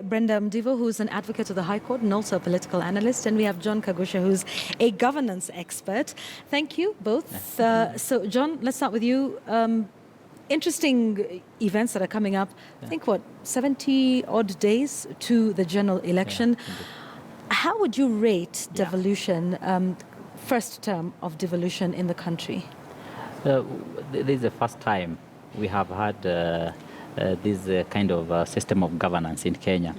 Brenda Mdivo, who's an advocate of the High Court and also a political analyst, and we have John Kagusha, who's a governance expert. Thank you both. So, John, let's start with you. Interesting events that are coming up. I think, 70-odd days to the general election. How would you rate devolution, first term of devolution in the country? This is the first time we have had this kind of system of governance in Kenya.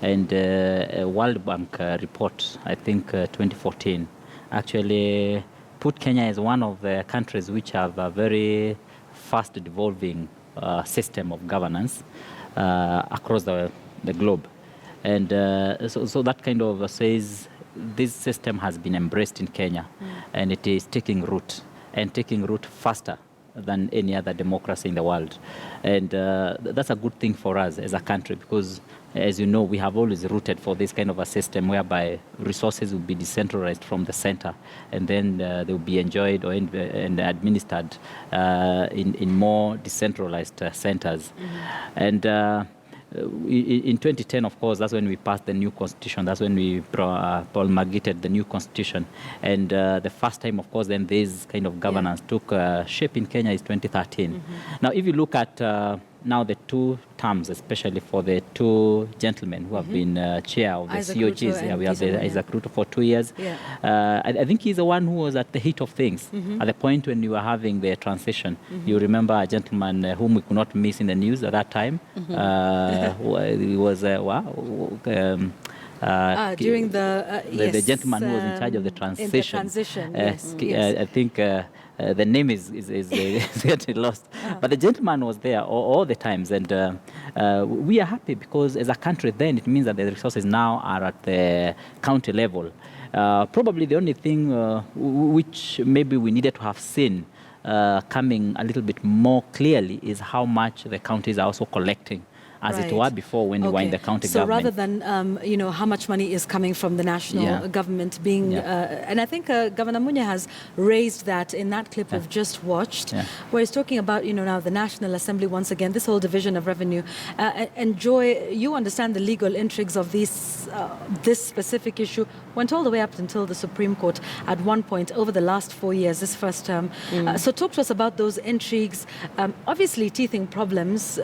And a World Bank report, I think 2014, actually put Kenya as one of the countries which have a very fast devolving system of governance across the globe. And so that kind of says this system has been embraced in Kenya, and it is taking root faster than any other democracy in the world. And that's a good thing for us as a country, because as you know, we have always rooted for this kind of a system whereby resources will be decentralized from the center, and then they will be enjoyed and administered in more decentralized centers. And in 2010, of course, that's when we passed the new constitution. That's when we promulgated the new constitution. And the first time, of course, then this kind of governance took shape in Kenya is 2013. Now, if you look at now the two terms, especially for the two gentlemen who have been chair of the Isaac COGs. Ruto We have the Isaac Ruto for 2 years. I think he's the one who was at the heat of things. At the point when you were having the transition, you remember a gentleman whom we could not miss in the news at that time. He was, during the gentleman who was in charge of the transition. In the transition, yes. I think the name is getting lost. But the gentleman was there all the times, and we are happy because as a country then it means that the resources now are at the county level. Probably the only thing which maybe we needed to have seen coming a little bit more clearly is how much the counties are also collecting, as it were before when you were in the county government. So rather than, how much money is coming from the national government being, and I think Governor Munya has raised that in that clip we've just watched, where he's talking about, now the National Assembly, once again, this whole division of revenue. And Joy, you understand the legal intrigues of this specific issue, went all the way up until the Supreme Court at one point over the last 4 years, this first term. So talk to us about those intrigues. Obviously, teething problems.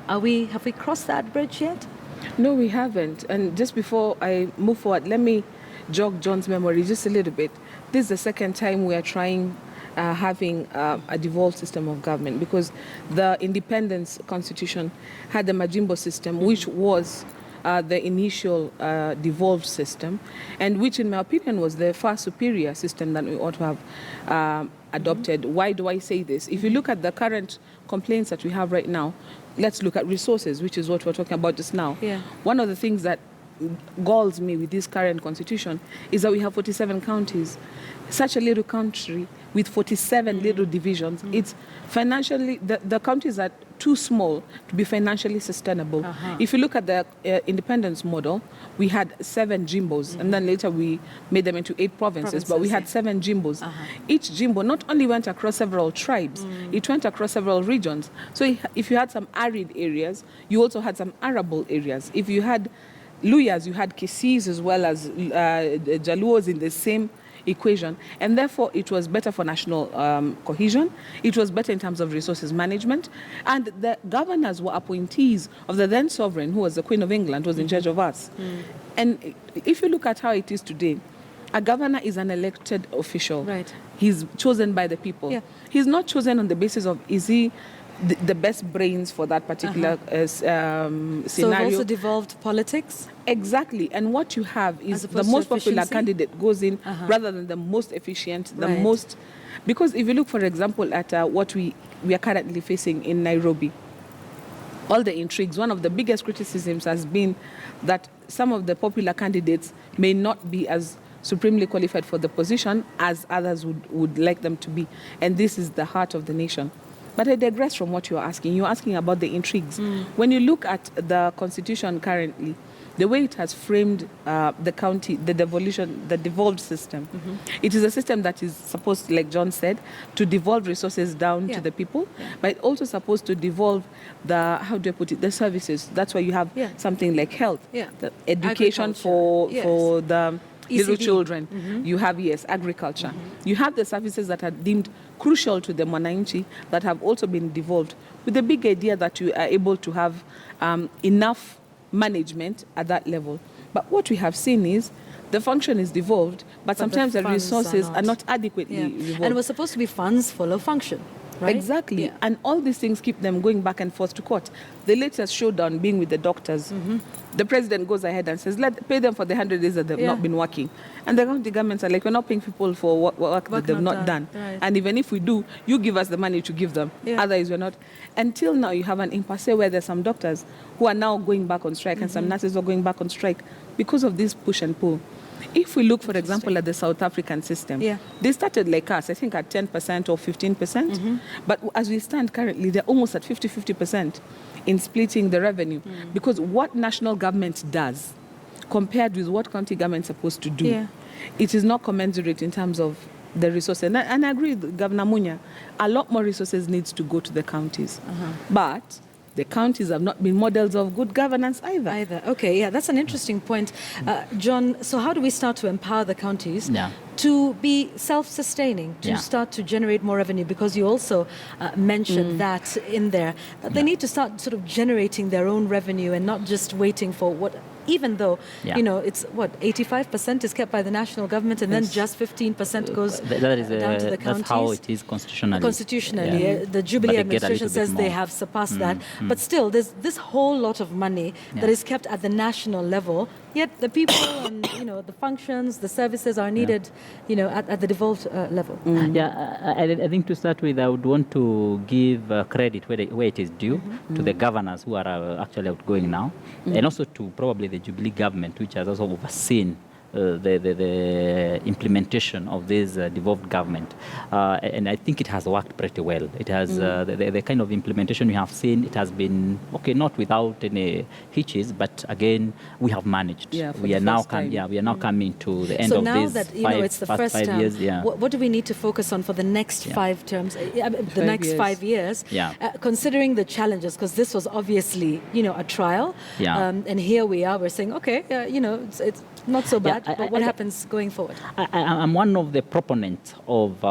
Have we crossed that bridge yet? No, we haven't. And just before I move forward, let me jog John's memory just a little bit. This is the second time we are trying having a devolved system of government, because the Independence Constitution had the Majimbo system, which was the initial devolved system, and which, in my opinion, was the far superior system that we ought to have adopted. Why do I say this? If you look at the current complaints that we have right now, let's look at resources, which is what we're talking about just now. One of the things that galls me with this current constitution is that we have 47 counties. Such a little country with 47 little divisions. It's financially, the counties are too small to be financially sustainable. If you look at the independence model, we had 7 jimbos, and then later we made them into 8 provinces, but we had 7 jimbos. Each jimbo not only went across several tribes, it went across several regions. So if you had some arid areas, you also had some arable areas. If you had Luyas, you had Kisis as well as Jaluos in the same equation, and therefore it was better for national cohesion. It was better in terms of resources management, and the governors were appointees of the then sovereign, who was the Queen of England, who was in charge of us. And if you look at how it is today, a governor is an elected official. He's chosen by the people. He's not chosen on the basis of is he the best brains for that particular scenario. So we've also devolved politics? Exactly. And what you have is the most popular candidate goes in rather than the most efficient, the most... Because if you look, for example, at what we are currently facing in Nairobi, all the intrigues, one of the biggest criticisms has been that some of the popular candidates may not be as supremely qualified for the position as others would like them to be. And this is the heart of the nation. But I digress from what you're asking. You're asking about the intrigues. When you look at the constitution currently, the way it has framed the county, the devolved system, it is a system that is supposed, like John said, to devolve resources down to the people, but also supposed to devolve the, how do I put it, the services. That's why you have something like health, the education for the little children. You have, agriculture. You have the services that are deemed crucial to the Mwananchi that have also been devolved, with the big idea that you are able to have enough management at that level. But what we have seen is the function is devolved, but sometimes the resources are not adequately devolved. And it was supposed to be funds follow function. Right? Exactly. And all these things keep them going back and forth to court. The latest showdown being with the doctors. The president goes ahead and says, pay them for the 100 days that they've not been working. And the county governments are like, we're not paying people for work that they've not done. Right. And even if we do, you give us the money to give them. Otherwise, we're not. Until now, you have an impasse where there's some doctors who are now going back on strike and some nurses are going back on strike because of this push and pull. If we look, for example, at the South African system, they started like us, I think at 10% or 15%. But as we stand currently, they're almost at 50% in splitting the revenue. Because what national government does compared with what county government is supposed to do, it is not commensurate in terms of the resources. And I agree with Governor Munya, a lot more resources needs to go to the counties. But the counties have not been models of good governance either. Okay, that's an interesting point. John, so how do we start to empower the counties to be self-sustaining, to start to generate more revenue? Because you also mentioned that in there, that they need to start sort of generating their own revenue and not just waiting for what, even though, it's what, 85% is kept by the national government and then just 15% goes down to the counties. That's how it is constitutionally. Constitutionally, the Jubilee administration says they have surpassed that. But still, there's this whole lot of money that is kept at the national level, yet the people and, the functions, the services are needed, at the devolved level. I think to start with, I would want to give credit where it is due to the governors who are actually outgoing now, and also to probably the Jubilee government, which has also overseen the implementation of this devolved government. And I think it has worked pretty well. It has the kind of implementation we have seen, it has been, not without any hitches, but again, we have managed. We are now coming to the end of this. So now that, it's the first term, years, what do we need to focus on for the next 5 terms, the next 5 years, considering the challenges, because this was obviously, a trial, and here we are, we're saying, okay, it's not so bad. But what happens going forward? I'm one of the proponents of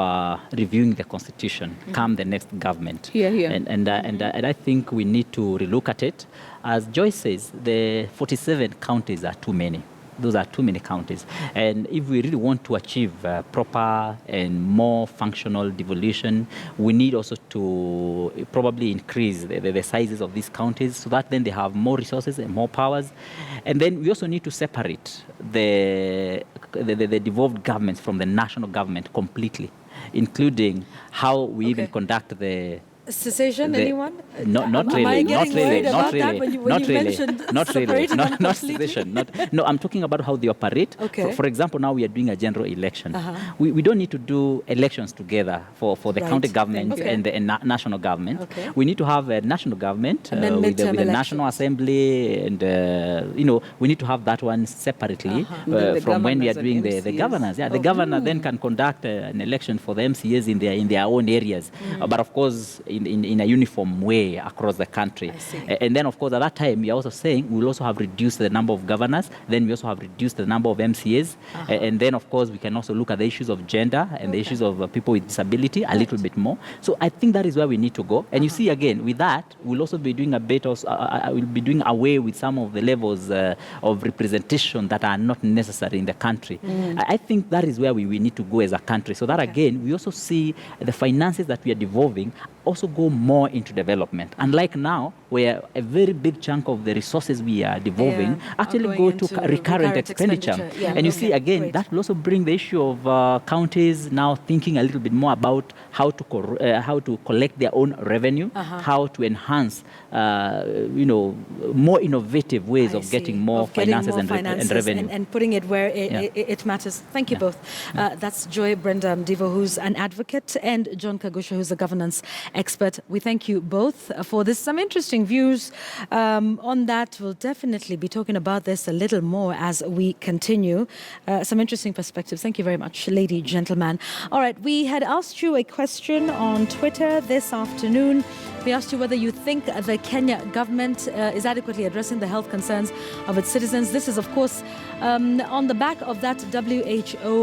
reviewing the constitution come the next government. And I think we need to relook at it. As Joyce says, the 47 counties are too many. Those are too many counties. And if we really want to achieve proper and more functional devolution, we need also to probably increase the sizes of these counties so that then they have more resources and more powers. And then we also need to separate the devolved governments from the national government completely, including how we even conduct the secession. Anyone? Not really. Not secession. No, I'm talking about how they operate. For example, now we are doing a general election. We don't need to do elections together for the county government and the national government. We need to have a national government with the National Assembly, and we need to have that one separately from when we are doing the governors. The governor then can conduct an election for the MCAs in their own areas, but of course in a uniform way across the country. And then, of course, at that time, we are also saying we'll also have reduced the number of governors, then we also have reduced the number of MCAs, and then, of course, we can also look at the issues of gender and the issues of people with disability a little bit more. So I think that is where we need to go. And you see, again, with that, we'll also be doing a bit of, we'll be doing away with some of the levels of representation that are not necessary in the country. I think that is where we need to go as a country, so that, again, we also see the finances that we are devolving also go more into development. Unlike now, where a very big chunk of the resources we are devolving actually go to recurrent expenditure. And you see, again, that will also bring the issue of counties now thinking a little bit more about how to collect their own revenue, how to enhance, more innovative ways of getting more finances and revenue. And putting it where it matters. Thank you both. That's Joy Brenda Mdivo, who's an advocate, and John Kagusha, who's a governance expert. We thank you both for this. Some interesting views on that. We'll definitely be talking about this a little more as we continue. Some interesting perspectives. Thank you very much, lady, gentleman. All right, we had asked you a question on Twitter this afternoon. We asked you whether you think the Kenya government is adequately addressing the health concerns of its citizens. This is, of course, on the back of that WHO